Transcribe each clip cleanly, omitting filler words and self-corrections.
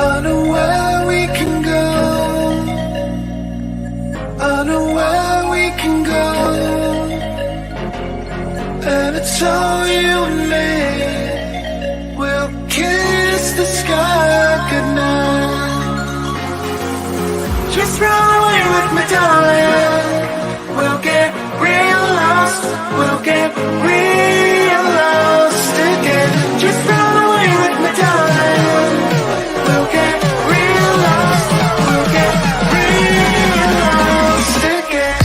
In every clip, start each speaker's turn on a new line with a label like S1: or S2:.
S1: I know where we can go. I know where we can go. And it's all you and me. We'll kiss the sky goodnight. Just run away with me, darling. We'll get real lost. We'll get real lost again. Just run away with me, darling. We'll get real lost. We'll get real lost again.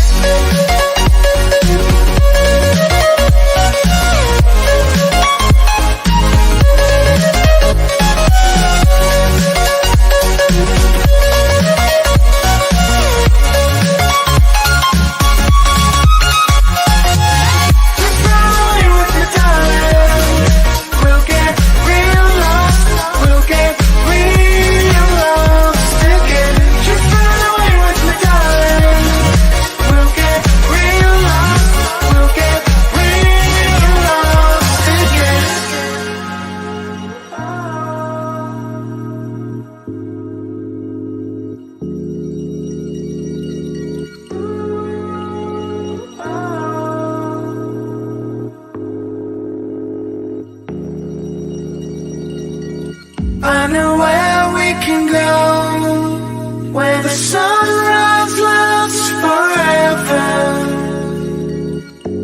S1: I know where we can go, where the sunrise lasts forever.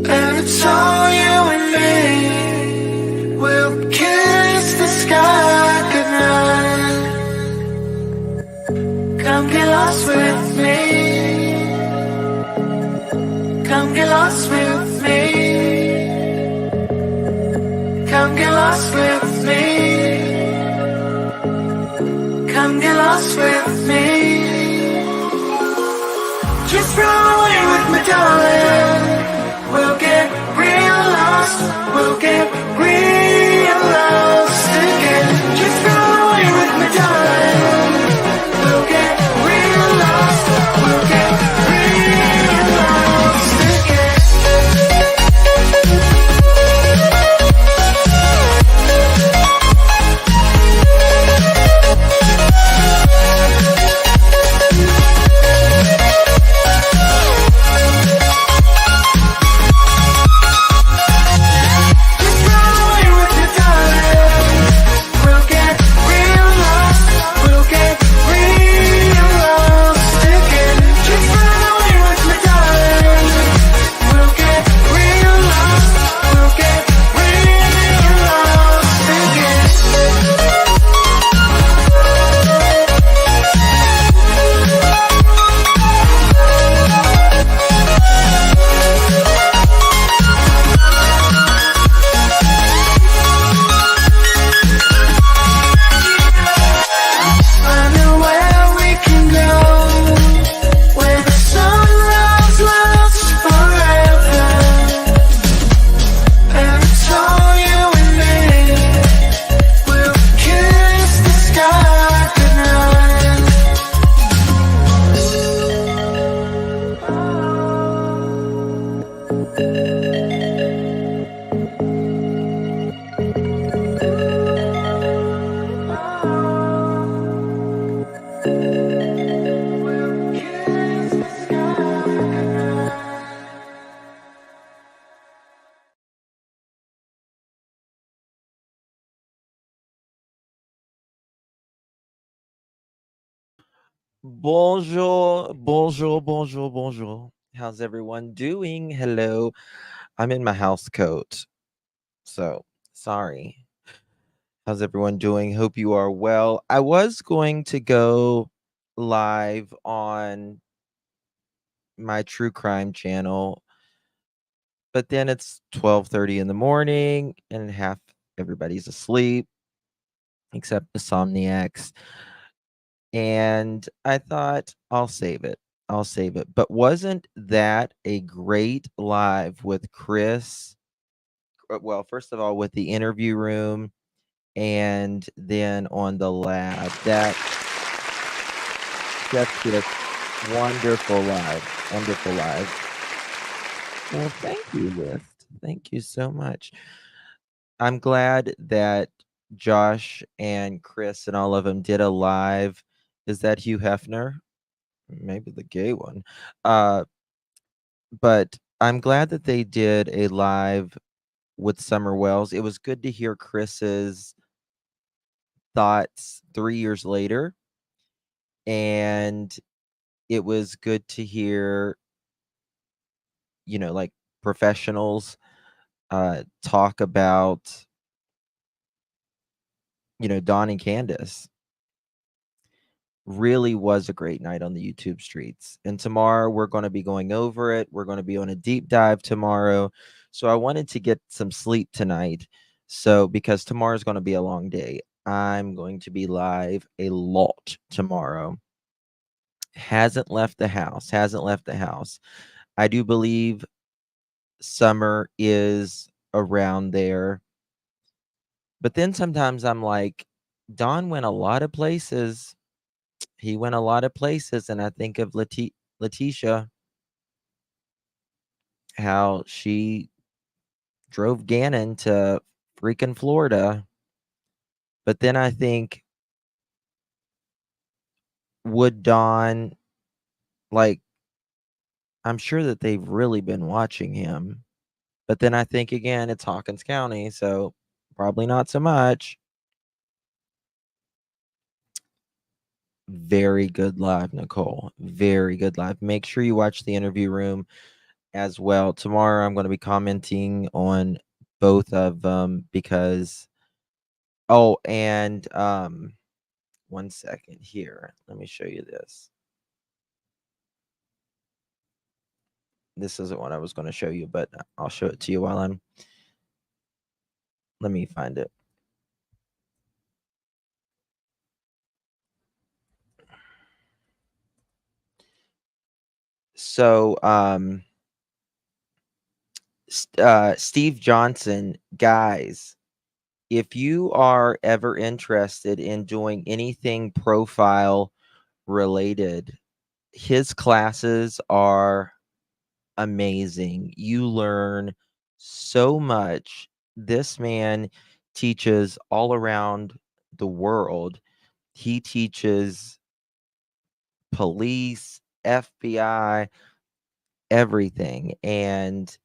S1: And it's all you and me. We'll kiss the sky goodnight. Come get lost with me. Come get lost with me. Come get lost with me. Come get lost with me. Just run away with me, darling. We'll get real lost. We'll get real lost again. Just run away with me, darling. We'll get real lost. We'll get real lost again.
S2: Bonjour, bonjour, bonjour, bonjour. How's everyone doing? Hello. I'm in my house coat, so sorry. How's everyone doing? Hope you are well. I was going to go live on my true crime channel, but then it's 12:30 in the morning and half everybody's asleep except insomniacs. And I thought I'll save it. I'll save it. But wasn't that a great live with Chris? Well, first of all, with the interview room and then on the lab. That's just wonderful live. Wonderful live. Well, thank you, List. Thank you so much. I'm glad that Josh and Chris and all of them did a live. Is that Hugh Hefner? Maybe the gay one. Uh, but I'm glad that they did a live with Summer Wells. It was good to hear Chris's thoughts 3 years later. And it was good to hear, like professionals talk about, Dawn and Candace. Really was a great night on the YouTube streets. And tomorrow we're going to be going over it. We're going to be on a deep dive tomorrow. So I wanted to get some sleep tonight. So because tomorrow's going to be a long day, I'm going to be live a lot tomorrow. Hasn't left the house. Hasn't left the house. I do believe Summer is around there. But then sometimes I'm like, Don went a lot of places. He went a lot of places, and I think of Letitia, how she drove Gannon to freaking Florida. But then I think, would Dawn, like, I'm sure that they've really been watching him. But then I think again, it's Hawkins County, so probably not so much. Very good live, Nicole. Very good live. Make sure you watch the interview room as well. Tomorrow I'm going to be commenting on both of them because and 1 second here. Let me show you this. This isn't what I was going to show you, but I'll show it to you while let me find it. So, Steve Johnson, guys, if you are ever interested in doing anything profile related, his classes are amazing. You learn so much. This man teaches all around the world. He teaches police, FBI, everything. And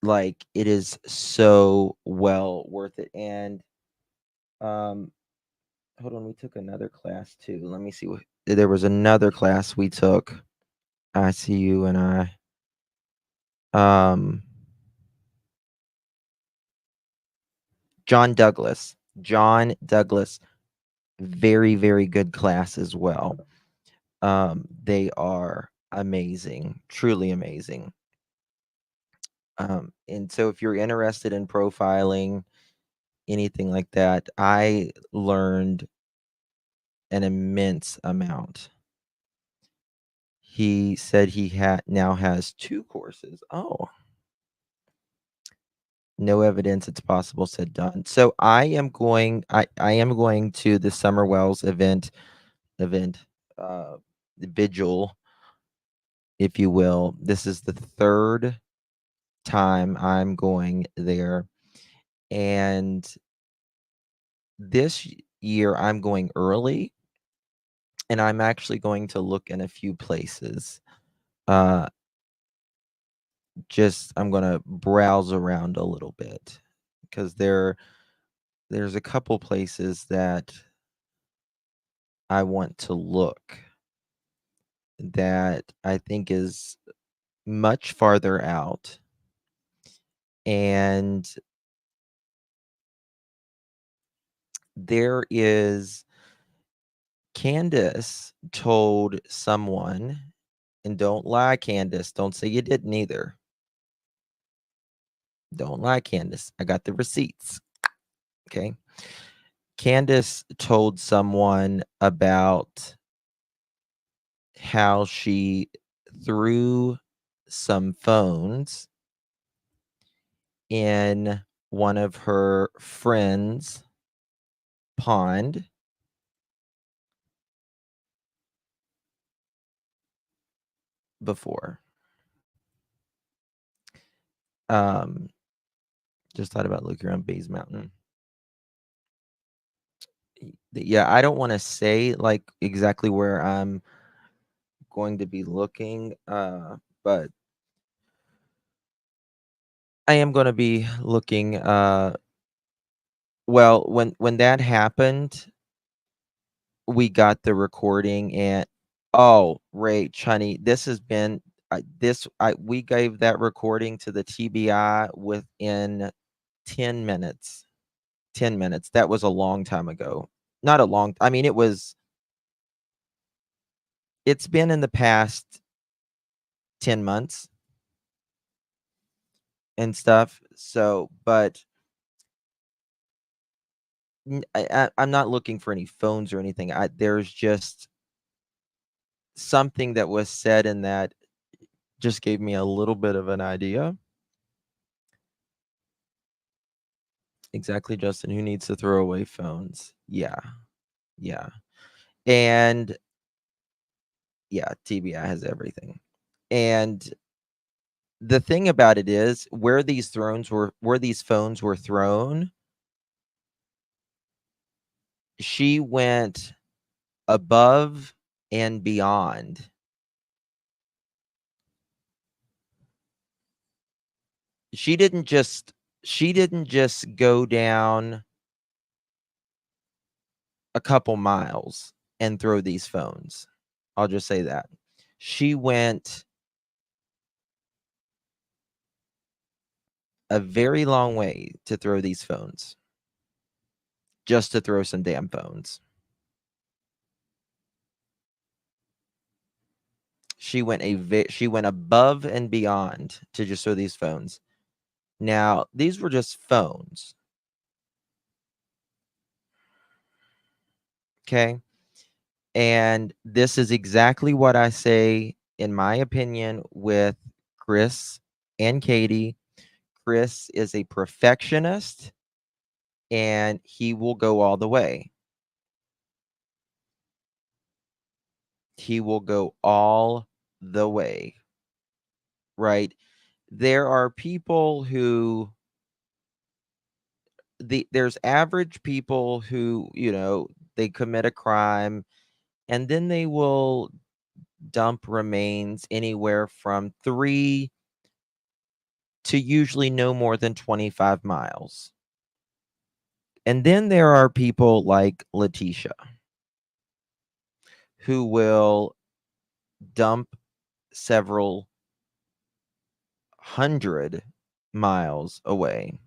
S2: like it is so well worth it. And hold on, we took another class too. Let me see what there was another class we took. ICU and I. John Douglas. John Douglas. Very, very good class as well. They are amazing, truly amazing. And so if you're interested in profiling, anything like that, I learned an immense amount. He said he now has 2 courses. Oh, no evidence it's possible, said Don. So I am going to the Summer Wells event, uh, vigil, if you will. This is the 3rd time I'm going there. And this year I'm going early, and I'm actually going to look in a few places. Just I'm gonna browse around a little bit because there's a couple places that I want to look that I think is much farther out. And there is Candace told someone, and don't lie, Candace. Don't say you didn't either. Don't lie, Candace. I got the receipts. Okay. Candace told someone about how she threw some phones in one of her friends' pond before. Um, just thought about looking around Bays Mountain. Yeah, I don't want to say like exactly where I'm going to be looking, but I am going to be looking. Well, when that happened, we got the recording, and oh, Rach, honey, this has been we gave that recording to the TBI within 10 minutes. 10 minutes. That was a long time ago. Not a long, I mean, it's been in the past 10 months and stuff. So, but I'm not looking for any phones or anything. There's just something that was said in that just gave me a little bit of an idea. Exactly, Justin. Who needs to throw away phones? Yeah. Yeah. And yeah, TBI has everything. And the thing about it is where these phones were thrown, she went above and beyond. She didn't just go down a couple miles and throw these phones. I'll just say that. She went a very long way to throw these phones. Just to throw some damn phones. She went above and beyond to just throw these phones. Now, these were just phones. Okay? And this is exactly what I say, in my opinion, with Chris and Katie. Chris is a perfectionist and he will go all the way. He will go all the way. Right? There are people who there's average people who, they commit a crime and then they will dump remains anywhere from 3 to usually no more than 25 miles. And then there are people like Letitia who will dump several hundred miles away.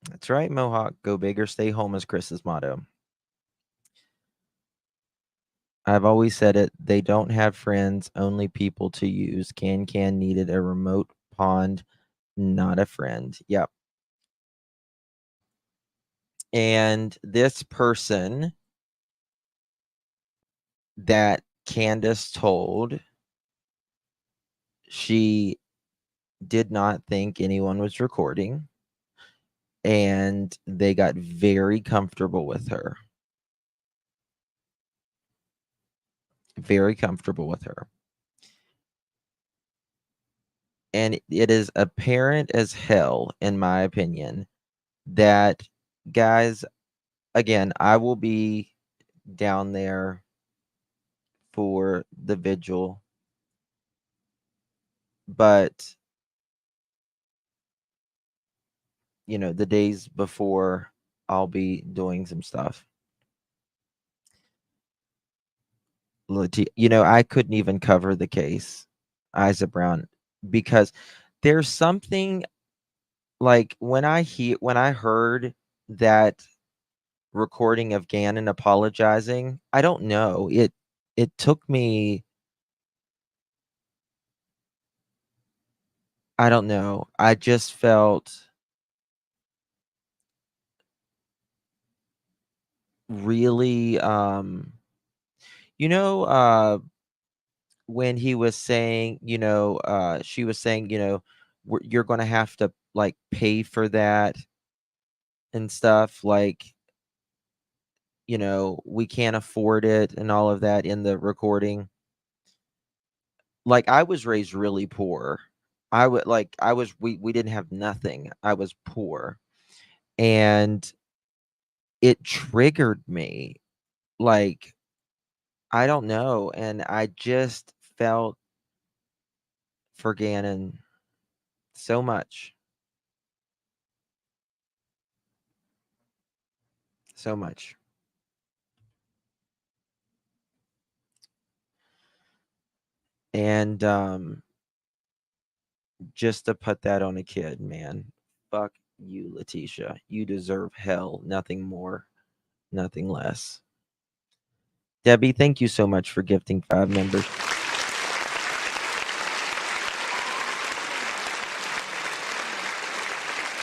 S2: That's right, Mohawk. Go big or stay home is Chris's motto. I've always said it. They don't have friends, only people to use. Can needed a remote pond, not a friend. Yep. And this person that Candace told, she did not think anyone was recording, and they got very comfortable with her. Very comfortable with her. And it is apparent as hell, in my opinion, that, guys, again, I will be down there for the vigil, but the days before, I'll be doing some stuff. I couldn't even cover the case, Isa Brown, because there's something like when I heard that recording of Gannon apologizing, I don't know. It took me, I don't know. I just felt really you know uh when he was saying, she was saying, you're going to have to like pay for that and stuff, like, we can't afford it and all of that in the recording. Like, I was raised really poor. We didn't have nothing. I was poor. And it triggered me. Like, I don't know. And I just felt for Gannon so much. So much. And just to put that on a kid, man. Fuck you, Letitia. You deserve hell. Nothing more, nothing less. Debbie, thank you so much for gifting 5 members.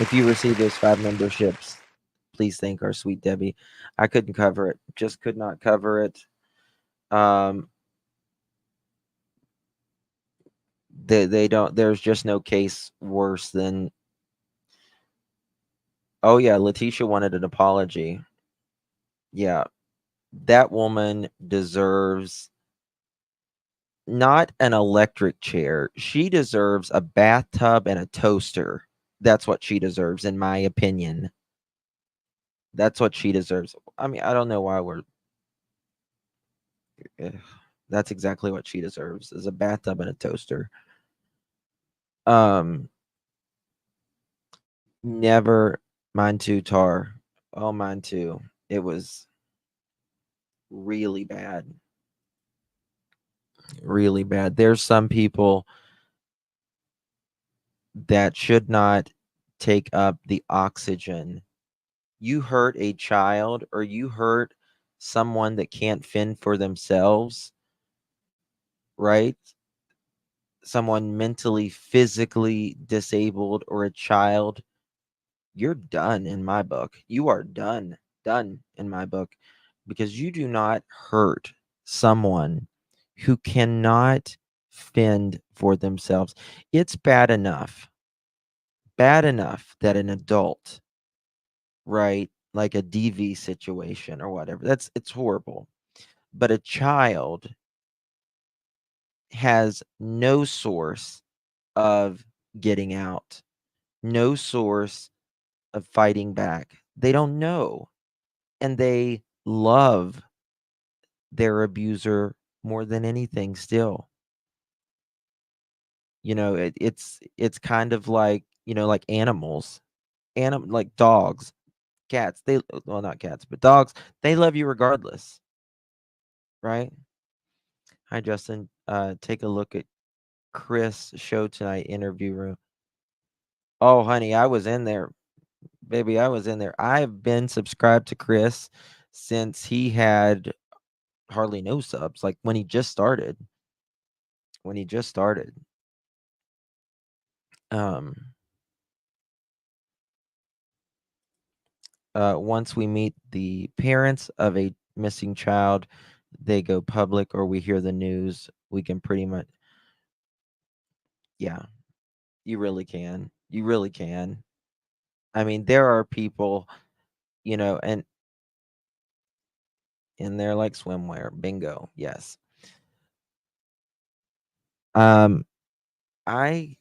S2: If you receive those 5 memberships, please thank our sweet Debbie. I couldn't cover it. Just could not cover it. They don't. There's just no case worse than. Oh yeah, Letitia wanted an apology. Yeah, that woman deserves not an electric chair. She deserves a bathtub and a toaster. That's what she deserves, in my opinion. That's what she deserves. I mean, I don't know why we're. Ugh. That's exactly what she deserves: is a bathtub and a toaster. Um, Never. Mine too, Tar. Oh, mine too. It was really bad. Really bad. There's some people that should not take up the oxygen. You hurt a child or you hurt someone that can't fend for themselves, right? Someone mentally, physically disabled or a child, you're done in my book. You are done in my book, because you do not hurt someone who cannot fend for themselves. It's bad enough that an adult, right, like a DV situation or whatever, it's horrible. But a child has no source of getting out, no source of fighting back. They don't know. And they love their abuser more than anything still. It's kind of like, like animals. Like dogs, cats, well, not cats, but dogs, they love you regardless, right? Hi, Justin. Take a look at Chris' show tonight, interview room. Oh, honey, I was in there. Baby, I was in there. I've been subscribed to Chris since he had hardly no subs, like when he just started. When he just started. Um Once we meet the parents of a missing child, they go public or we hear the news, we can pretty much, yeah, you really can. You really can. I mean, there are people, and they're like swimwear. Bingo. Yes. Um, I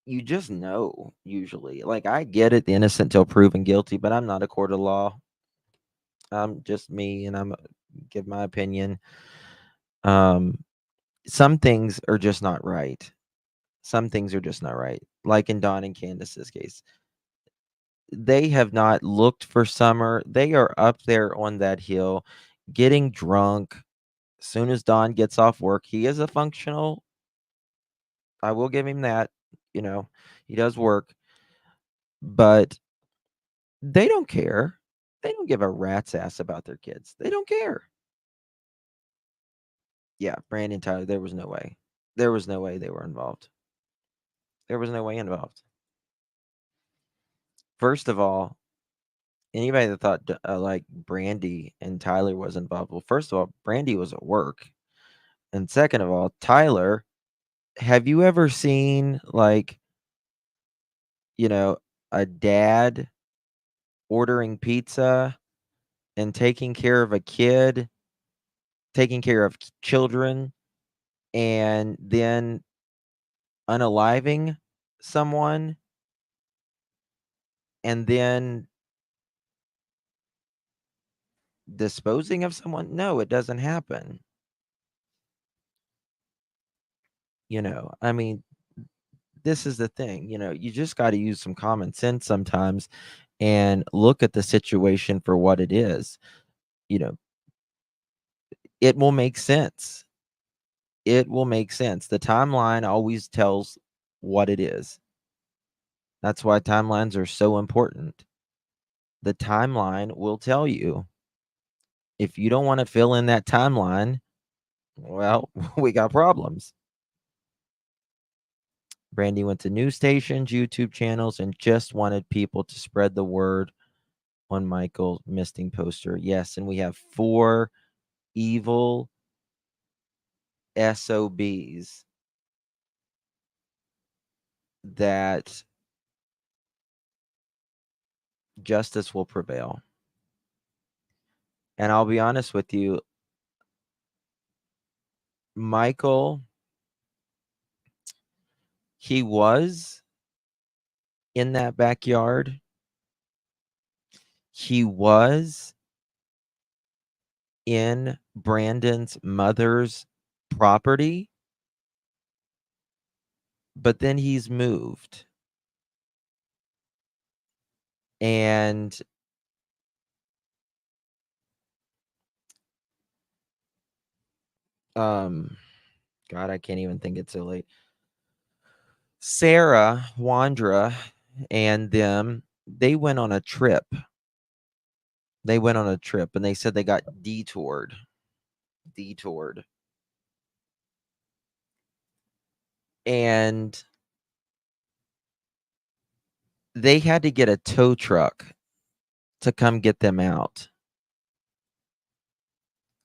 S2: You just know usually. Like, I get it, the innocent till proven guilty, but I'm not a court of law. I'm just me, and give my opinion. Um, some things are just not right. Some things are just not right. Like in Don and Candace's case, they have not looked for Summer. They are up there on that hill, getting drunk. As soon as Don gets off work, he is a functional. I will give him that. You know, he does work, but they don't care. They don't give a rat's ass about their kids. They don't care. Yeah, Brandon Tyler, there was no way. There was no way they were involved. There was no way involved. First of all, anybody that thought like Brandy and Tyler was involved, well, first of all, Brandy was at work. And second of all, Tyler, have you ever seen like you know, a dad ordering pizza and taking care of a kid, taking care of children, and then unaliving someone and then disposing of someone? No, it doesn't happen. I mean, this is the thing, you just got to use some common sense sometimes and look at the situation for what it is. You know, it will make sense. It will make sense. The timeline always tells what it is. That's why timelines are so important. The timeline will tell you. If you don't want to fill in that timeline, well, we got problems. Brandy went to news stations, YouTube channels, and just wanted people to spread the word on Michael missing poster. Yes, and we have 4 evil SOBs that justice will prevail. And I'll be honest with you, Michael, he was in that backyard. He was in Brandon's mother's property, but then he's moved. And God, I can't even think it's so late. Sarah, Wandra, and them, they went on a trip. They went on a trip and they said they got detoured. Detoured. And they had to get a tow truck to come get them out.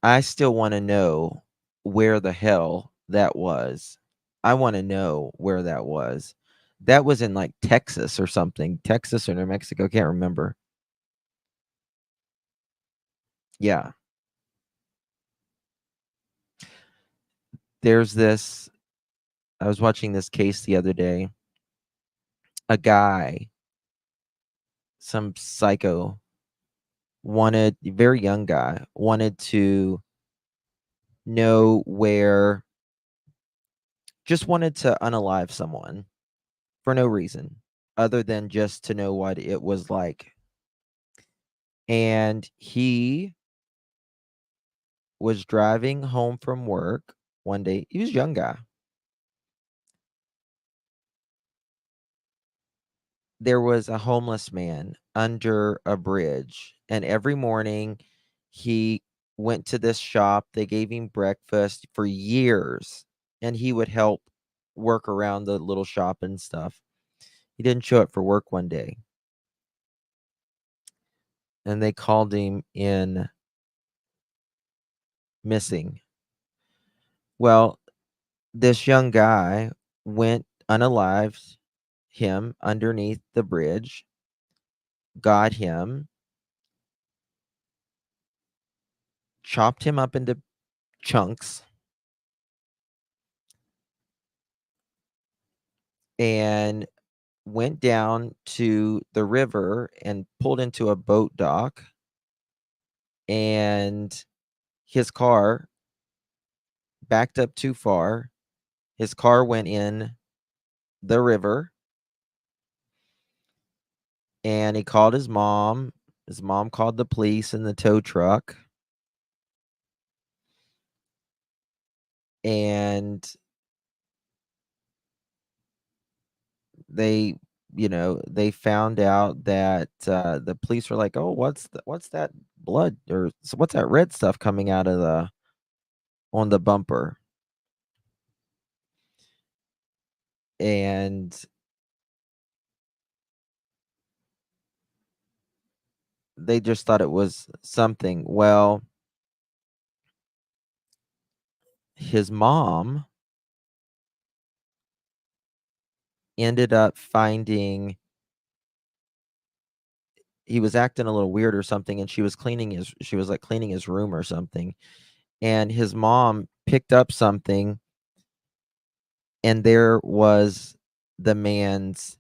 S2: I still want to know where the hell that was. I want to know where that was. That was in like Texas or something. Texas or New Mexico, can't remember. Yeah. There's this I was watching this case the other day. A guy, some psycho wanted very young guy wanted to know where just wanted to unalive someone for no reason other than just to know what it was like. And he was driving home from work one day. He was a young guy. There was a homeless man under a bridge, and every morning he went to this shop. They gave him breakfast for years, and he would help work around the little shop and stuff. He didn't show up for work one day, and they called him in missing. Well, this young guy went unalived him underneath the bridge, got him, chopped him up into chunks, and went down to the river and pulled into a boat dock. And his car backed up too far. His car went in the river, and he called his mom. His mom called the police and the tow truck. And they they found out that the police were like, "Oh, what's that blood, or what's that red stuff coming out of the on the bumper?" And they just thought it was something. Well, his mom ended up finding he was acting a little weird or something, and she was like cleaning his room or something, and his mom picked up something, and there was the man's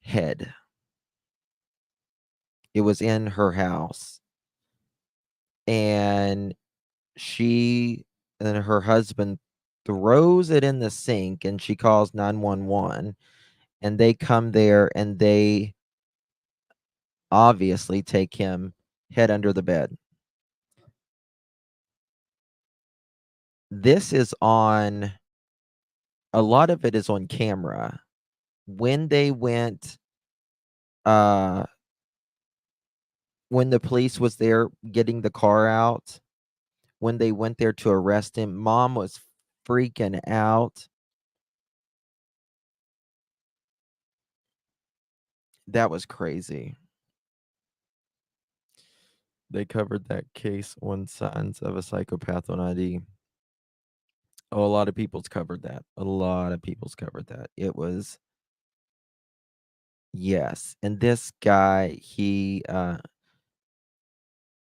S2: head. It was in her house, and she and her husband throws it in the sink, and she calls 911, and they come there, and they obviously take him head under the bed. This is on a lot of it is on camera. When they went, uh, when the police was there getting the car out, when they went there to arrest him, mom was freaking out. That was crazy. They covered that case on Signs of a Psychopath on ID. Oh, a lot of people's covered that. A lot of people's covered that. It was yes. And this guy,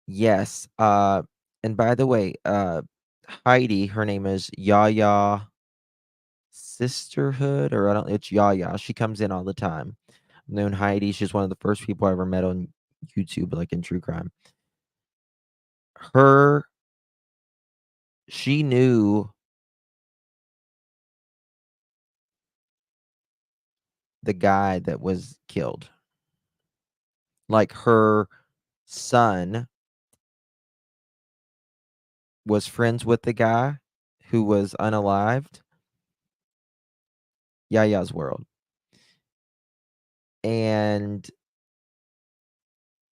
S2: yes, and by the way, Heidi, her name is Yaya Sisterhood, or I don't it's Yaya. She comes in all the time. I've known Heidi. She's one of the first people I ever met on YouTube, like in true crime. Her she knew the guy that was killed. Like her son was friends with the guy who was unalived. Yaya's world. And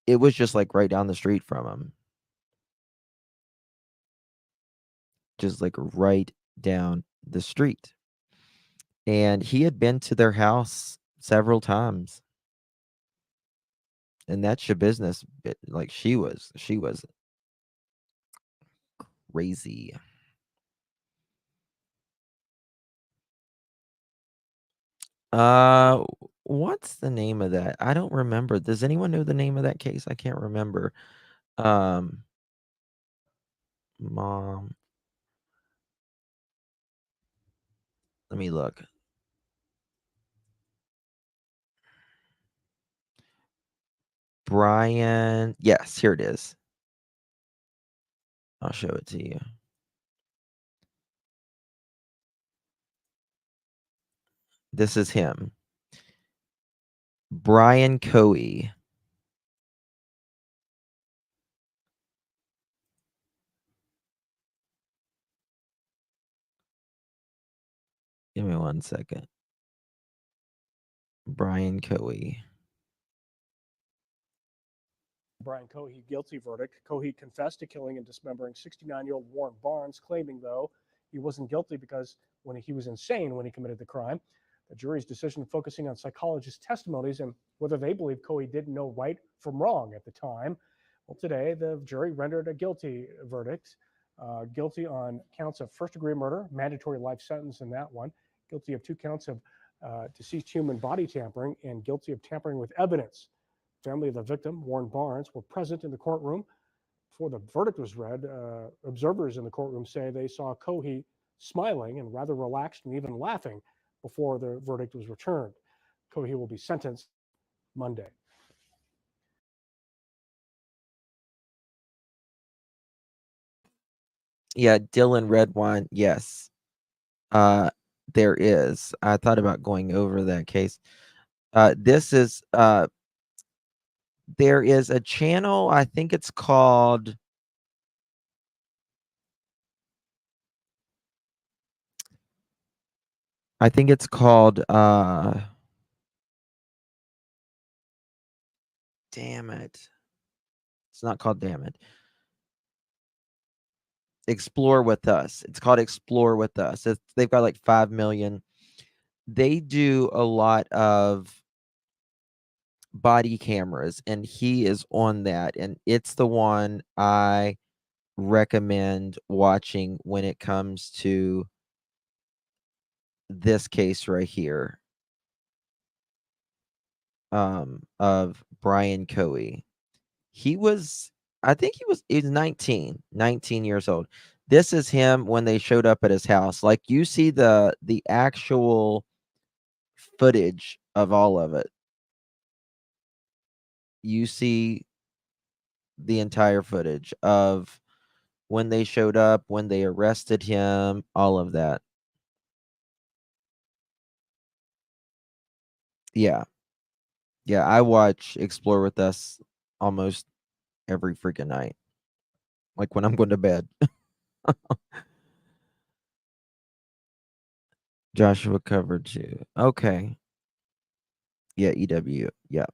S2: it was just like right down the street from him. Just like right down the street. And he had been to their house several times. And that's your business. Like she was crazy. Uh what's the name of that? I don't remember. Does anyone know the name of that case? I can't remember. Um Mom. Let me look. Brian. Yes, here it is. I'll show it to you. This is him. Brian Coey. Give me 1 second. Brian Coey.
S3: Brian Cohey guilty verdict. Cohey confessed to killing and dismembering 69-year-old Warren Barnes, claiming, though, he wasn't guilty because when he was insane when he committed the crime. The jury's decision focusing on psychologists' testimonies and whether they believe Cohey didn't know right from wrong at the time. Well, today, the jury rendered a guilty verdict. Guilty on counts of first-degree murder, mandatory life sentence in that one, guilty of 2 counts of deceased human body tampering, and guilty of tampering with evidence. Family of the victim, Warren Barnes, were present in the courtroom. Before the verdict was read, observers in the courtroom say they saw Cohey smiling and rather relaxed and even laughing before the verdict was returned. Cohey will be sentenced Monday.
S2: Yeah, Dylan Redwine. Yes. There is. I thought about going over that case. This is there is a channel, I think it's called damn it. It's not called damn it. Explore with Us. It's called Explore with Us. They've got like 5 million. They do a lot of body cameras, and he is on that, and it's the one I recommend watching when it comes to this case right here. of Brian Coey. I think he's 19 years old. This is him when they showed up at his house. Like you see the actual footage of all of it. You see the entire footage of when they showed up, when they arrested him, all of that. Yeah. Yeah, I watch Explore with Us almost every freaking night. Like when I'm going to bed. Joshua covered too. Okay. Yeah, EW. Yeah.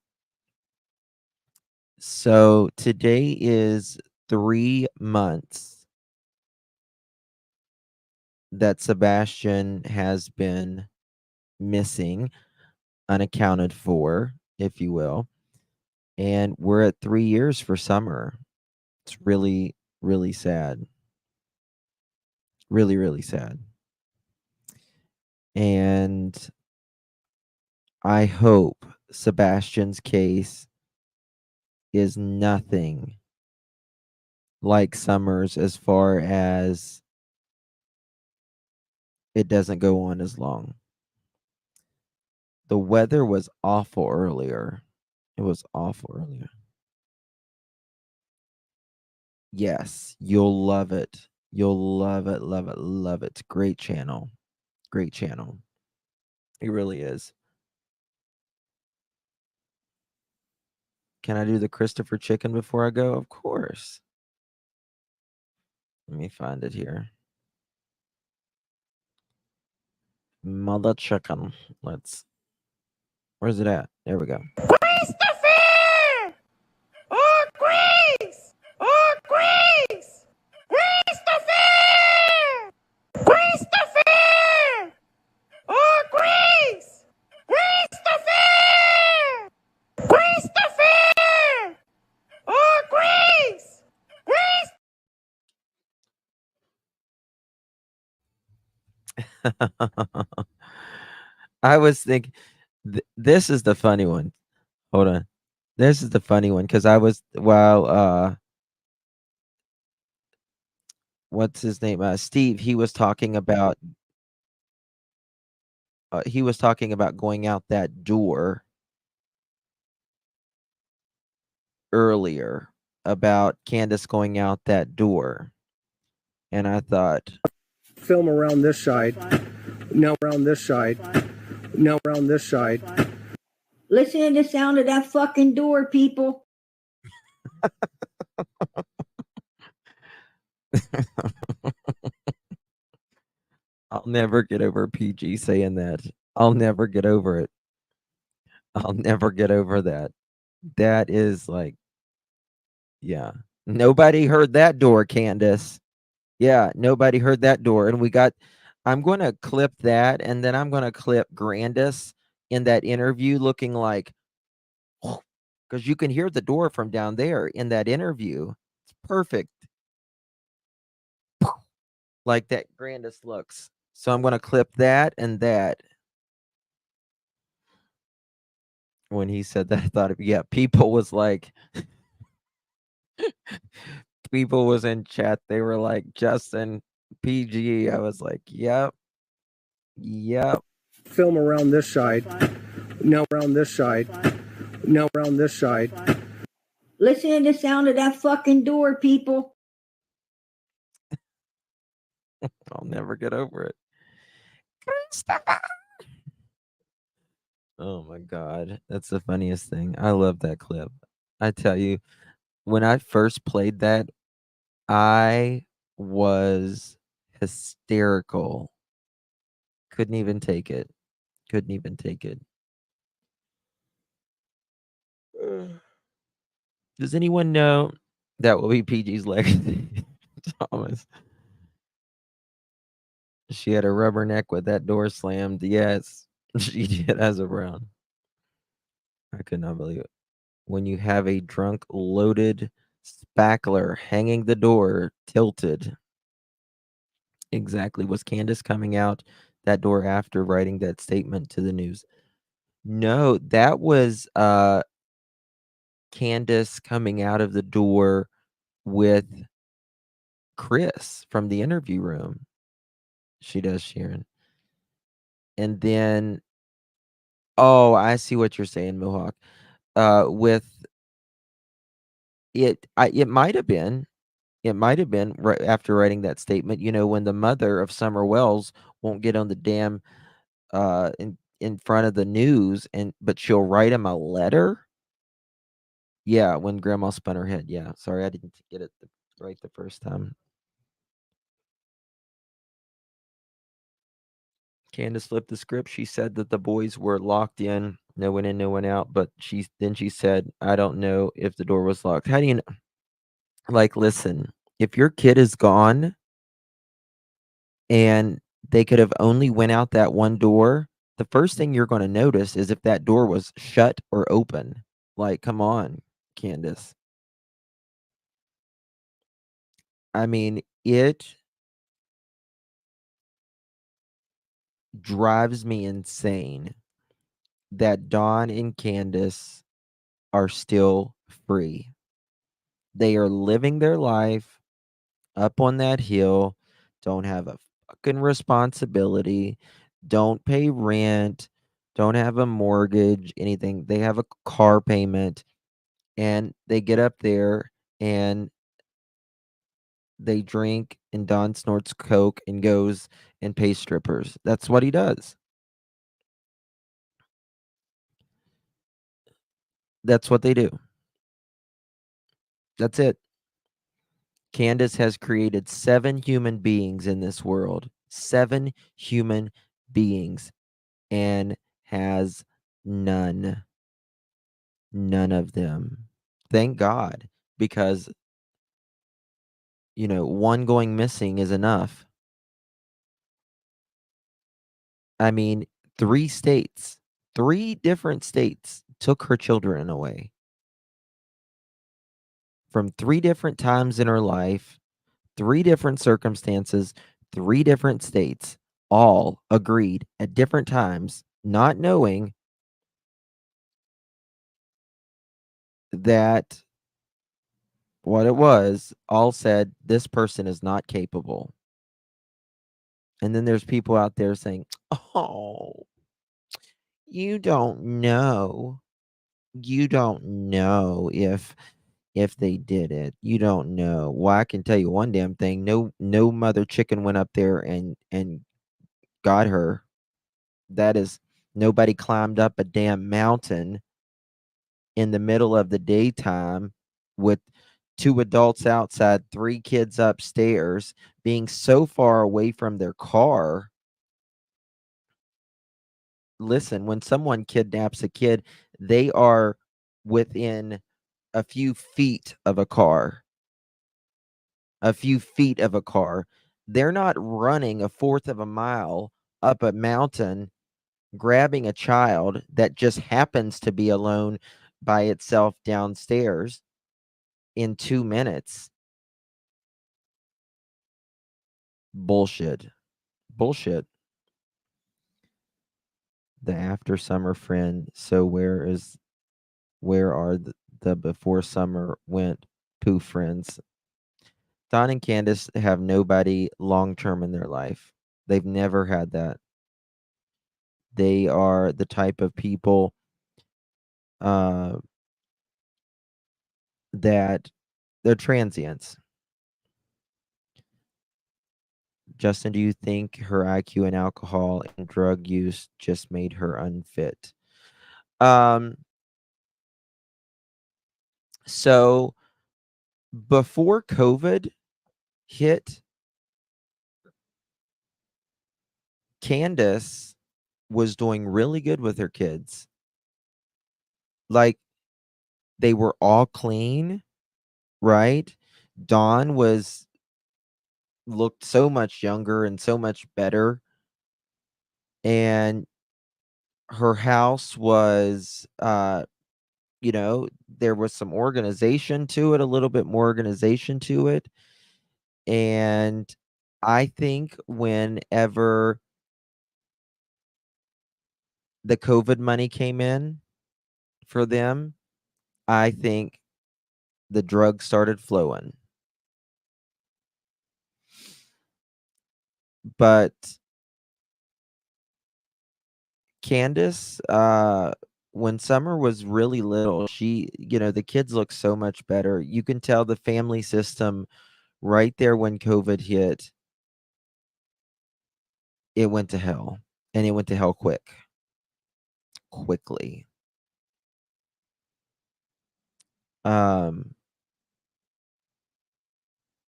S2: So today is 3 months that Sebastian has been missing, unaccounted for, if you will. And we're at 3 years for Summer. It's really, really sad. Really, really sad. And I hope Sebastian's case is nothing like Summer's as far as it doesn't go on as long. The weather was awful earlier. It was awful earlier. Yes, you'll love it. You'll love it, love it, love it. Great channel. Great channel. It really is. Can I do the Christopher chicken before I go? Of course. Let me find it here. Mother chicken. Where's it at? There we go.
S1: Christopher! Oh, Grace! Oh, Grace! Christopher! Christopher! Oh, Grace! Christopher! Christopher! Oh, Grace! Grace!
S2: I was thinking, this is the funny one. Hold on. This is the funny one because I was what's his name? Steve. He was talking about going out that door earlier about Candace going out that door, and I thought,
S3: Film around this side. Now around this side. Now around this side.
S4: Listen to the sound of that fucking door, people.
S2: I'll never get over PG saying that. I'll never get over it. I'll never get over that. That is like, yeah. Nobody heard that door, Candace. Yeah, nobody heard that door. And I'm going to clip that, and then I'm going to clip Grandis in that interview looking like, because you can hear the door from down there in that interview. It's perfect. Like that Grandis looks. So I'm going to clip that and that. When he said that, I thought, yeah, people was like, people was in chat. They were like, Justin, PG. I was like, yep. Yep.
S3: Film around this side. Now around this side. Now around this side.
S4: Listen to the sound of that fucking door, people.
S2: I'll never get over it. Oh my God. That's the funniest thing. I love that clip. I tell you, when I first played that, I was hysterical. Couldn't even take it. Couldn't even take it. Does anyone know that will be PG's legacy? Thomas. She had a rubber neck with that door slammed. Yes, she did as a Brown. I could not believe it. When you have a drunk, loaded spackler hanging the door tilted. Exactly. Was Candace coming out that door after writing that statement to the news? No, that was Candace coming out of the door with Chris from the interview room. She does, Sharon. And then, oh, I see what you're saying, Mohawk. With it might have been. It might have been right after writing that statement, when the mother of Summer Wells won't get on the damn in front of the news, but she'll write him a letter. Yeah, when grandma spun her head. Yeah, sorry, I didn't get it right the first time. Candace flipped the script. She said that the boys were locked in, no one in, no one out. But she said, "I don't know if the door was locked." How do you know? Like, listen, if your kid is gone and they could have only went out that one door, the first thing you're going to notice is if that door was shut or open. Like, come on, Candace. I mean, it drives me insane that Dawn and Candace are still free. They are living their life up on that hill, don't have a fucking responsibility, don't pay rent, don't have a mortgage, anything. They have a car payment, and they get up there and they drink, and Don snorts coke and goes and pays strippers. That's what he does. That's what they do. That's it. Candace has created 7 human beings in this world. 7 human beings, and has none of them. Thank God, because one going missing is enough. I mean, 3 different states took her children away from 3 different times in her life, 3 different circumstances, 3 different states, all agreed at different times, not knowing that what it was, all said, this person is not capable. And then there's people out there saying, "Oh, you don't know. You don't know if they did it. You don't know." Well, I can tell you one damn thing. No mother chicken went up there and got her. That is, nobody climbed up a damn mountain in the middle of the daytime with 2 adults outside, 3 kids upstairs, being so far away from their car. Listen, when someone kidnaps a kid, they are within a few feet of a car. A few feet of a car. They're not running a fourth of a mile up a mountain, grabbing a child that just happens to be alone by itself downstairs in 2 minutes. Bullshit. Bullshit. The after summer friend. So where are the before summer went poof friends? Don and Candace have nobody long term in their life. They've never had that. They are the type of people uh, that they're transients. Justin, do you think her IQ and alcohol and drug use just made her unfit? Um, so before COVID hit, Candace was doing really good with her kids. Like, they were all clean, right? Dawn looked so much younger and so much better, and her house was there was some organization to it, a little bit more organization to it. And I think whenever the COVID money came in for them, I think the drugs started flowing. But Candace, when Summer was really little, the kids look so much better. You can tell the family system right there when COVID hit, it went to hell. And it went to hell quickly.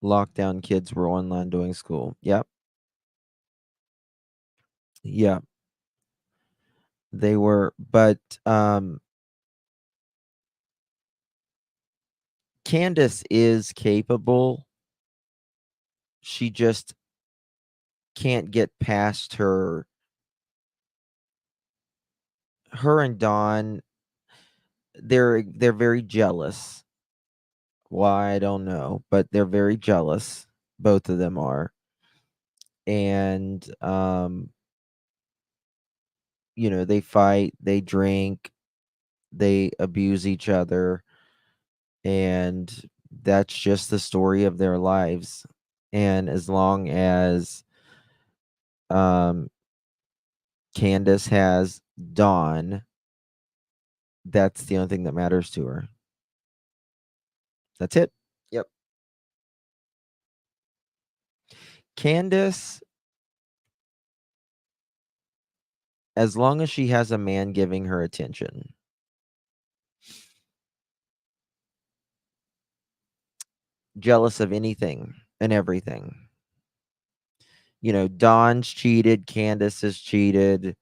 S2: Lockdown, kids were online doing school. Yep. Yeah. They were, but Candace is capable. She just can't get past her and Dawn. They're very jealous. Why, I don't know, but they're very jealous. Both of them are. And they fight, they drink, they abuse each other, and that's just the story of their lives. And as long as Candace has Dawn, that's the only thing that matters to her. That's it. Yep. Candace, as long as she has a man giving her attention, jealous of anything and everything. Dawn's cheated, Candace has cheated.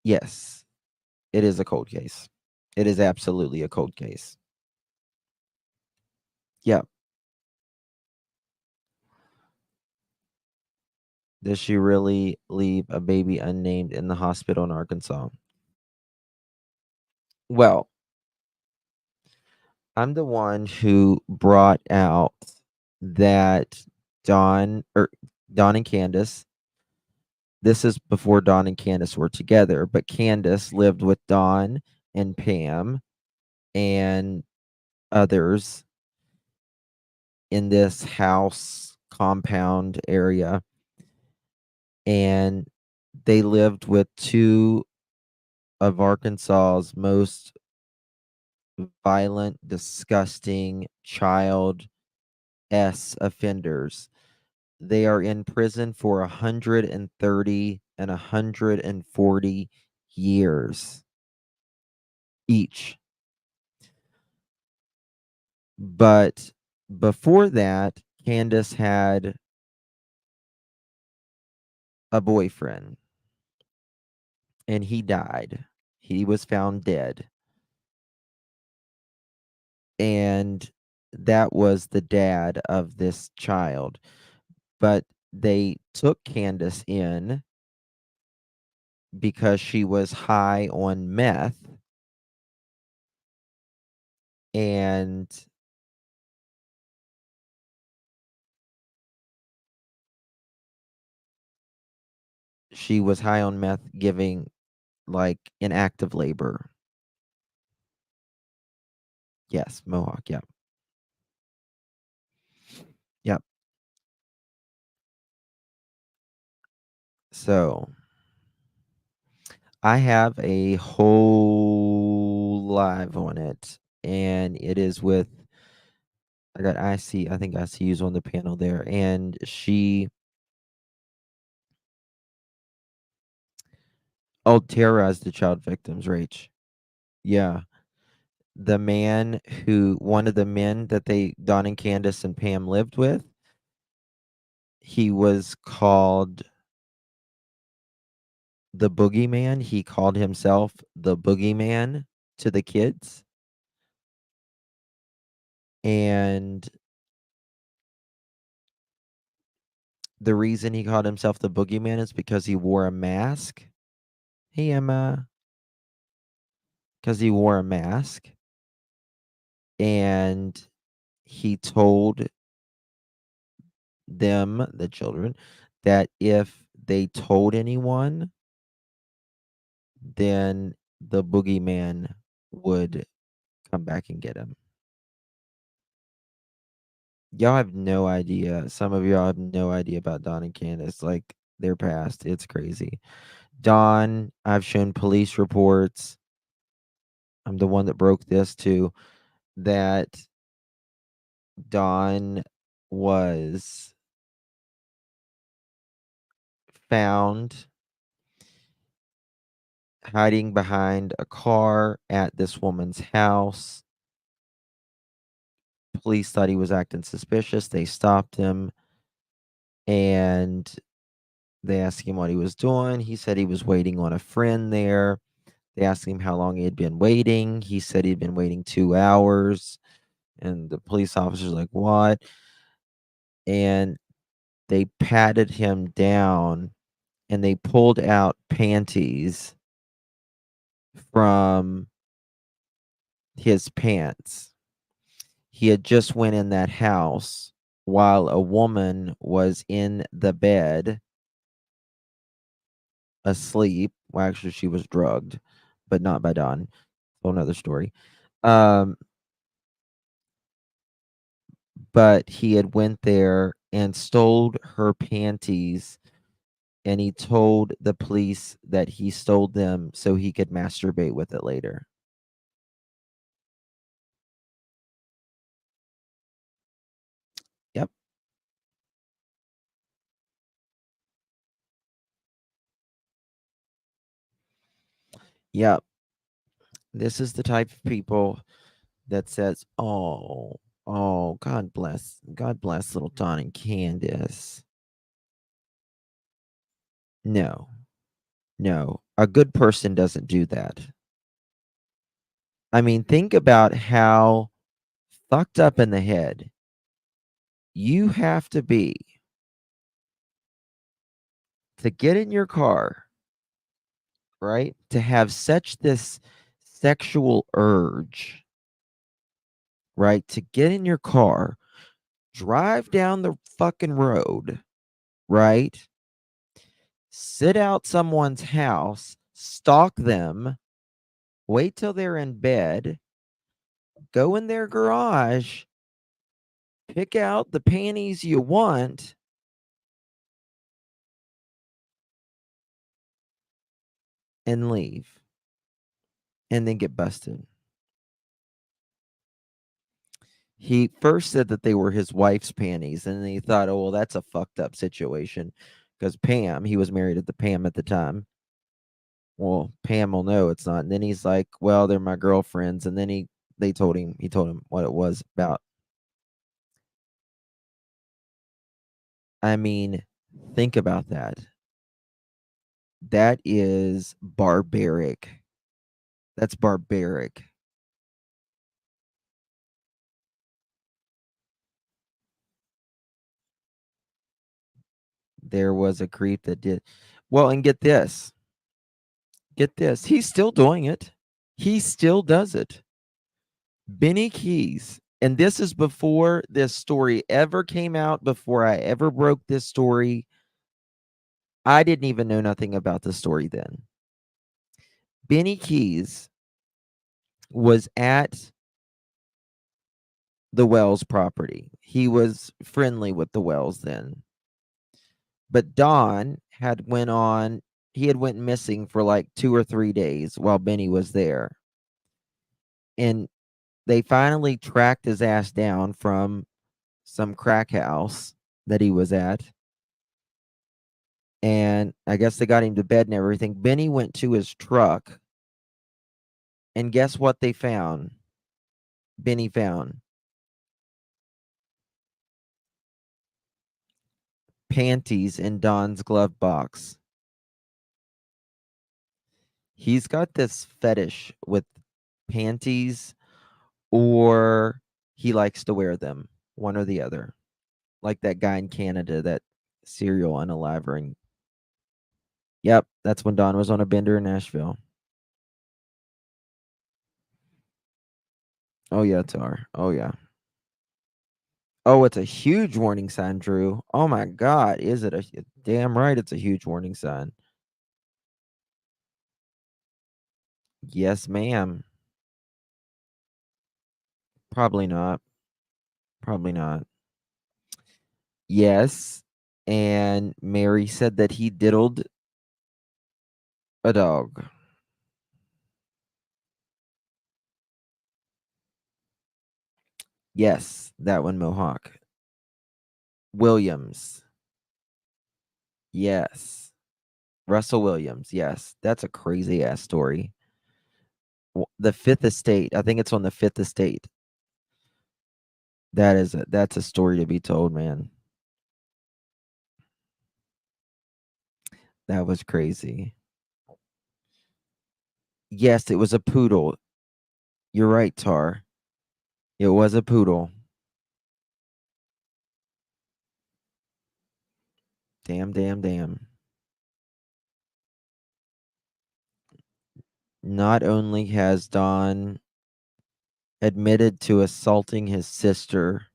S2: Yes, it is a cold case. It is absolutely a cold case. Yeah. Does she really leave a baby unnamed in the hospital in Arkansas? Well, I'm the one who brought out that Dawn and Candace. This is before Dawn and Candace were together, but Candace lived with Dawn and Pam and others in this house compound area. And they lived with two of Arkansas's most violent, disgusting child offenders. They are in prison for 130 and 140 years each. But before that, Candace had a boyfriend and he died. He was found dead. And that was the dad of this child. But they took Candace in because she was high on meth. And she was high on meth giving like in active labor. Yes, Mohawk, yep. Yep. So I have a whole live on it, and it is with I got IC, I think ICU's on the panel there, and she terrorized the child victims, Rach. Yeah. One of the men that Don and Candace and Pam lived with, he was called the boogeyman. He called himself the boogeyman to the kids. And the reason he called himself the boogeyman is because he wore a mask. Hey, Emma. Because he wore a mask. And he told them, the children, that if they told anyone, then the boogeyman would come back and get him. Y'all have no idea. Some of y'all have no idea about Don and Candace. Like, their past. It's crazy. Don, I've shown police reports. I'm the one that broke this too. That Don was found hiding behind a car at this woman's house. Police thought he was acting suspicious. They stopped him and they asked him what he was doing. He said he was waiting on a friend there. They asked him how long he had been waiting. He said he'd been waiting 2 hours. And the police officer's like, "What?" And they patted him down and they pulled out panties from his pants. He had just went in that house while a woman was in the bed asleep. Well, actually, she was drugged, but not by Don. Whole nother story. But he had went there and stole her panties, and he told the police that he stole them so he could masturbate with it later. Yep. Yep. This is the type of people that says, "Oh, God bless little Don and Candace." No, no, a good person doesn't do that. I mean, think about how fucked up in the head you have to be to get in your car, right? To have such this sexual urge, right? To get in your car, drive down the fucking road, right? Sit out someone's house, stalk them, wait till they're in bed, go in their garage, pick out the panties you want, and leave, and then get busted. He first said that they were his wife's panties, and then he thought, "Oh, well, that's a fucked up situation," because Pam, he was married to Pam at the time. Well, Pam will know it's not. And then he's like, "Well, they're my girlfriends," and then he told him what it was about. I mean, think about that. That is barbaric. That's barbaric. There was a creep that did. Well, and get this. Get this. He's still doing it. He still does it. Benny Keys. And this is before this story ever came out, before I ever broke this story. I didn't even know nothing about the story then. Benny Keys was at the Wells property. He was friendly with the Wells then. But Don had went missing for like 2 or 3 days while Benny was there. And they finally tracked his ass down from some crack house that he was at. And I guess they got him to bed and everything. Benny went to his truck, and guess what they found? Benny found panties in Don's glove box. He's got this fetish with panties, or he likes to wear them, one or the other. Like that guy in Canada, that serial unaliver. Yep, that's when Don was on a bender in Nashville. Oh yeah, Tar. Oh yeah. Oh, it's a huge warning sign, Drew. Oh my God, is it a damn right? It's a huge warning sign. Yes, ma'am. Probably not. Probably not. Yes. And Mary said that he diddled a dog. Yes, that one, Mohawk. Williams. Yes. Russell Williams. Yes. That's a crazy ass story. The Fifth Estate. I think it's on the Fifth Estate. That's a story to be told, man. That was crazy. Yes, it was a poodle. You're right, Tar. It was a poodle. Damn, damn, damn. Not only has Don admitted to assaulting his sister,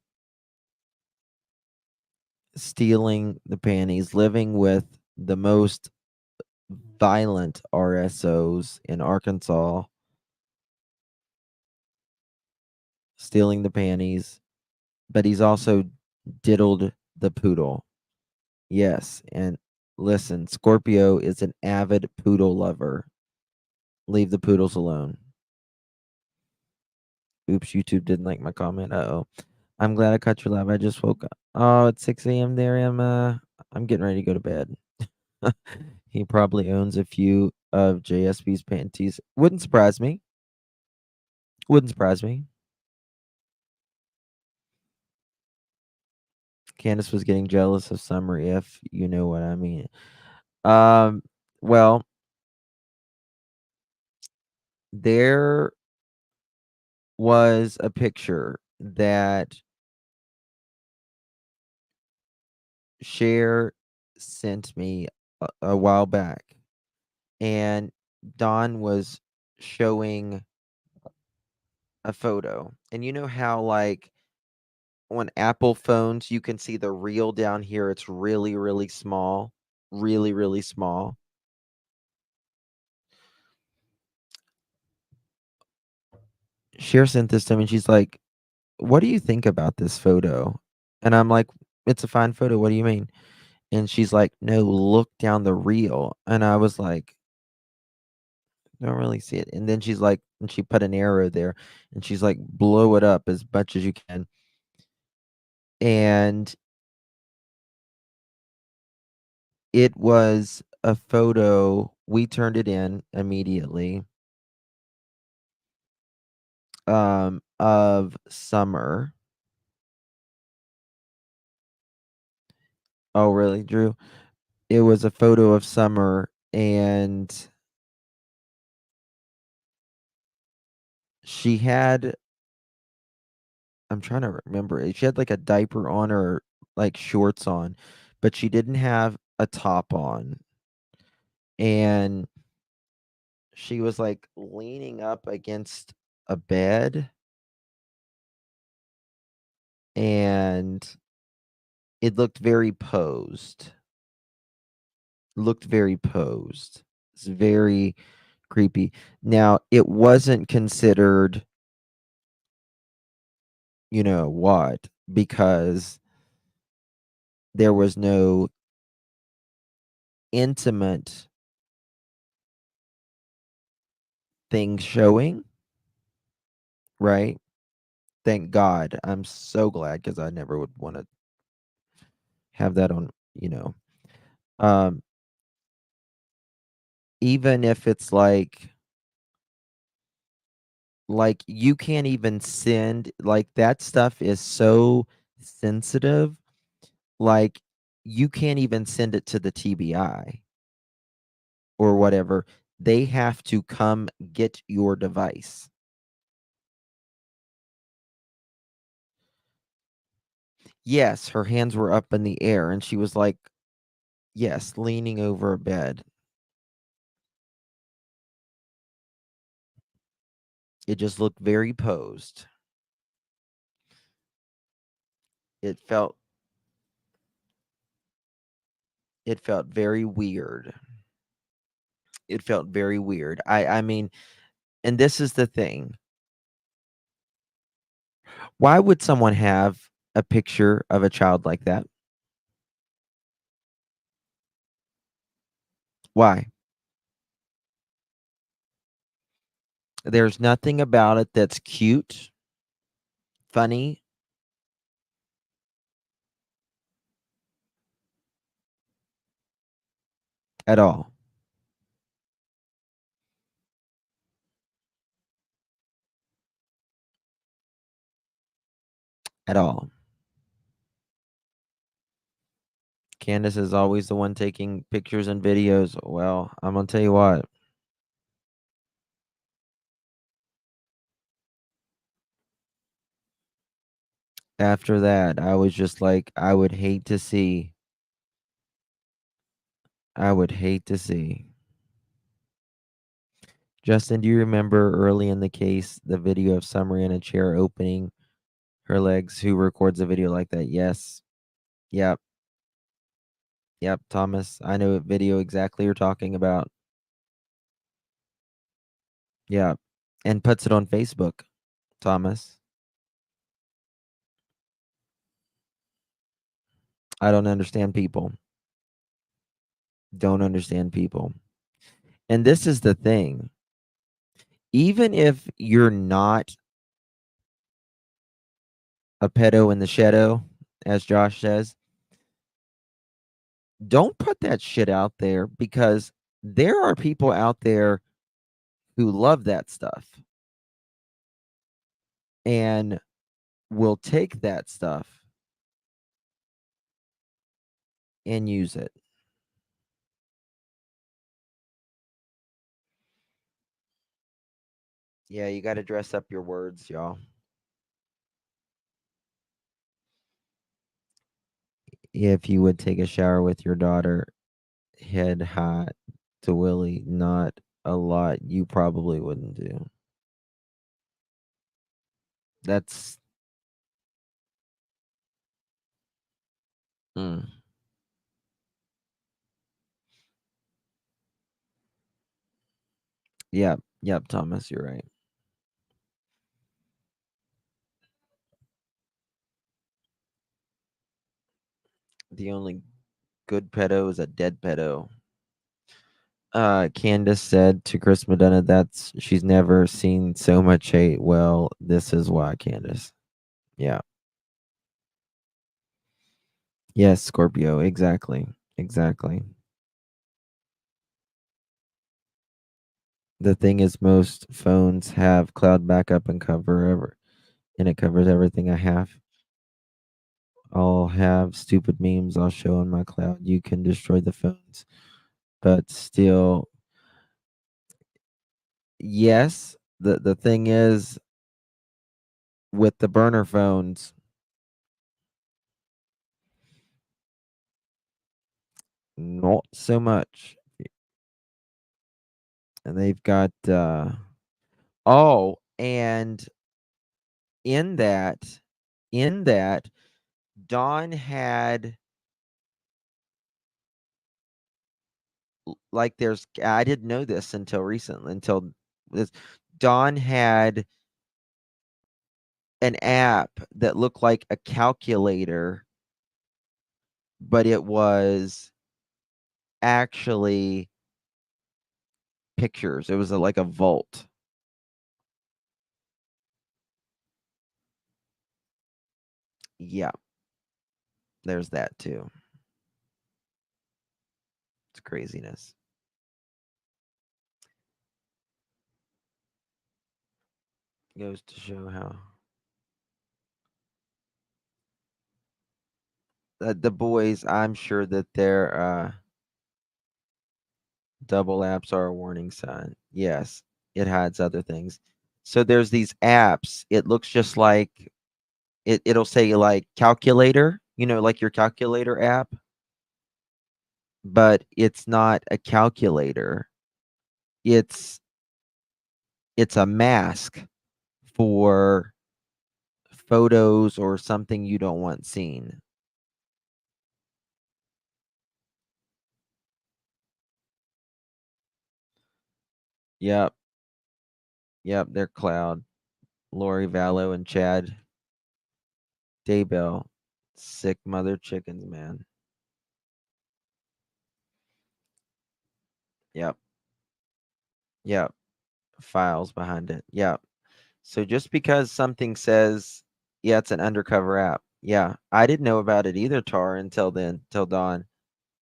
S2: stealing the panties, living with the most violent RSOs in Arkansas, stealing the panties, but he's also diddled the poodle. Yes, and listen, Scorpio is an avid poodle lover. Leave the poodles alone. Oops, YouTube didn't like my comment. Uh-oh. I'm glad I caught you live. I just woke up. Oh, it's 6 a.m. there, Emma. I'm getting ready to go to bed. He probably owns a few of JSB's panties. Wouldn't surprise me. Wouldn't surprise me. Candace was getting jealous of Summer, if you know what I mean. Well, there was a picture that Cher sent me a while back, and Don was showing a photo. And you know how, like, on Apple phones, you can see the reel down here. It's really, really small. Really, really small. Cher sent this to me. And she's like, "What do you think about this photo?" And I'm like, "It's a fine photo. What do you mean?" And she's like, "No, look down the reel." And I was like, "Don't really see it." And then she's like, and she put an arrow there, and she's like, "Blow it up as much as you can." And it was a photo. We turned it in immediately. Of Summer. Oh, really, Drew? It was a photo of Summer, and she had, I'm trying to remember it. She had like a diaper on or like shorts on, but she didn't have a top on. And she was like leaning up against a bed, and it looked very posed. Looked very posed. It's very creepy. Now, it wasn't considered, you know what, because there was no intimate thing showing, right? Thank God. I'm so glad, because I never would want to have that on, you know. Um, even if it's like you can't even send, like, that stuff is so sensitive, like you can't even send it to the TBI or whatever. They have to come get your device. Yes, her hands were up in the air, and she was like, yes, leaning over a bed. It just looked very posed. it felt very weird. It felt very weird. I mean, and this is the thing. Why would someone have a picture of a child like that? Why? There's nothing about it that's cute, funny, at all. At all. Candace is always the one taking pictures and videos. Well, I'm gonna tell you what. After that, I was just like, I would hate to see. I would hate to see. Justin, do you remember early in the case the video of Summer in a chair opening her legs? Who records a video like that? Yes. Yep. Yep, Thomas. I know what video exactly you're talking about. Yeah. And puts it on Facebook, Thomas. I don't understand people. Don't understand people. And this is the thing. Even if you're not a pedo in the shadow, as Josh says, don't put that shit out there because there are people out there who love that stuff and will take that stuff and use it. Yeah, you got to dress up your words, y'all. If you would take a shower with your daughter head high to Willie, not a lot, you probably wouldn't do. That's mm. Yep, Thomas, you're right. The only good pedo is a dead pedo. Candace said to Chris Madonna that's she's never seen so much hate. Well, this is why, Candace. Yeah. Yes, Scorpio. Exactly. Exactly. The thing is, most phones have cloud backup and and it covers everything I have. I'll have stupid memes I'll show on my cloud. You can destroy the phones, but still, yes. The thing is, with the burner phones, not so much. And they've got oh, and in that Dawn had like there's I didn't know this until recently until this Dawn had an app that looked like a calculator, but it was actually pictures. It was like a vault. Yeah, there's that too. It's craziness. Goes to show how the boys, I'm sure that their double apps are a warning sign. Yes, it hides other things. So there's these apps. It looks just like it'll say like calculator, like your calculator app, but it's not a calculator. It's it's a mask for photos or something you don't want seen. Yep. Yep, they're Cloud. Lori Vallow and Chad Daybell. Sick mother chickens, man. Yep. Yep. Files behind it. Yep. So just because something says, yeah, it's an undercover app. Yeah. I didn't know about it either, Tar, until then, till dawn.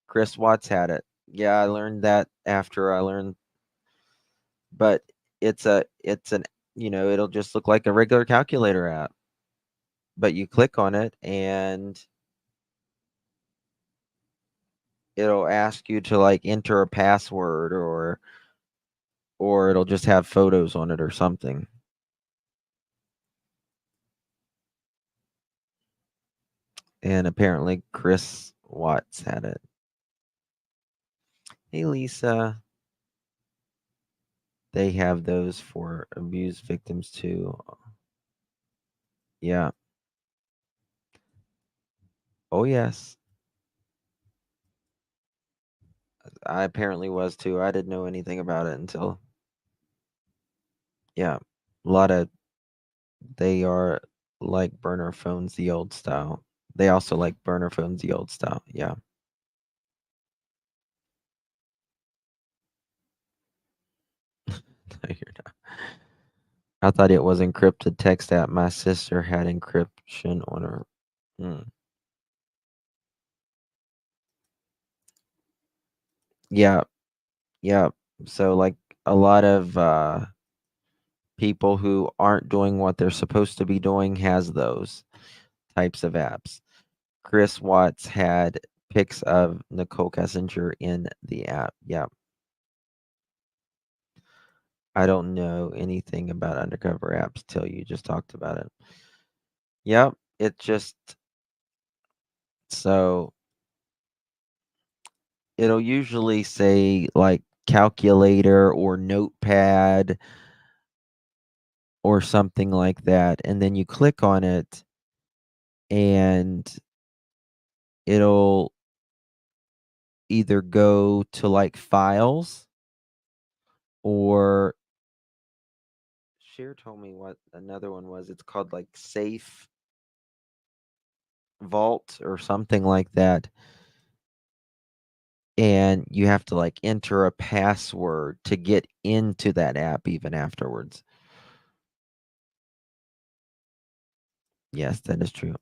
S2: Chris Watts had it. Yeah, I learned that after I learned, but it's an, it'll just look like a regular calculator app. But you click on it and it'll ask you to like enter a password or it'll just have photos on it or something. And apparently Chris Watts had it. Hey Lisa. They have those for abuse victims too. Yeah. Oh yes. I apparently was too. I didn't know anything about it until yeah. A lot of they are like burner phones the old style. They also like burner phones the old style. Yeah. No, you're not. I thought it was encrypted text app. My sister had encryption on her. Hmm. Yeah. Yeah. So like a lot of people who aren't doing what they're supposed to be doing has those types of apps. Chris Watts had pics of Nicole Kessinger in the app. Yeah. I don't know anything about undercover apps till you just talked about it. Yep. It just so it'll usually say like calculator or notepad or something like that. And then you click on it and it'll either go to like files or Cher told me what another one was. It's called like Safe Vault or something like that. And you have to like enter a password to get into that app even afterwards. Yes, that is true.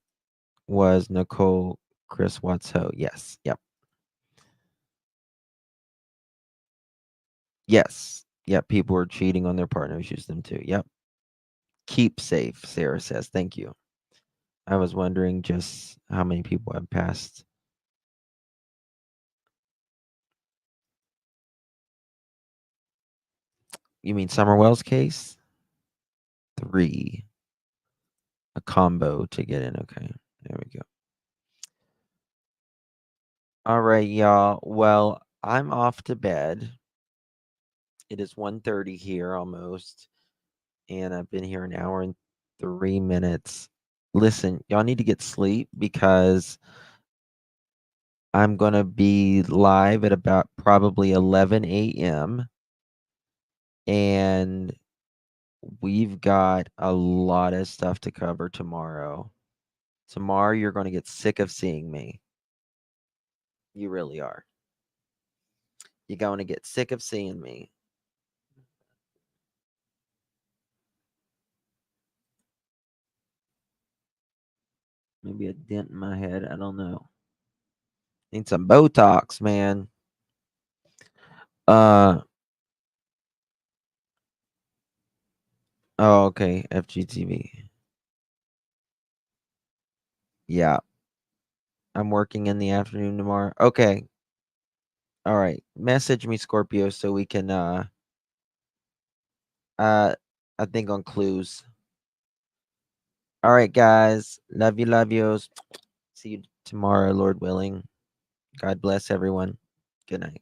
S2: Was Nicole Chris Watso? Yes. Yep. Yes. Yep. People were cheating on their partners, use them too. Yep. Keep safe, Sarah says. Thank you. I was wondering just how many people have passed. You mean Summer Wells case? 3. A combo to get in. Okay. There we go. All right, y'all. Well, I'm off to bed. It is 1:30 here almost, and I've been here an hour and 3 minutes. Listen, y'all need to get sleep because I'm going to be live at about probably 11 a.m. and we've got a lot of stuff to cover tomorrow. Tomorrow, you're going to get sick of seeing me. You really are. You're going to get sick of seeing me. Maybe a dent in my head. I don't know. Need some Botox, man. Uh oh, okay. FGTV. Yeah. I'm working in the afternoon tomorrow. Okay. All right. Message me, Scorpio, so we can uh I think on clues. All right, guys. Love yous. See you tomorrow, Lord willing. God bless everyone. Good night.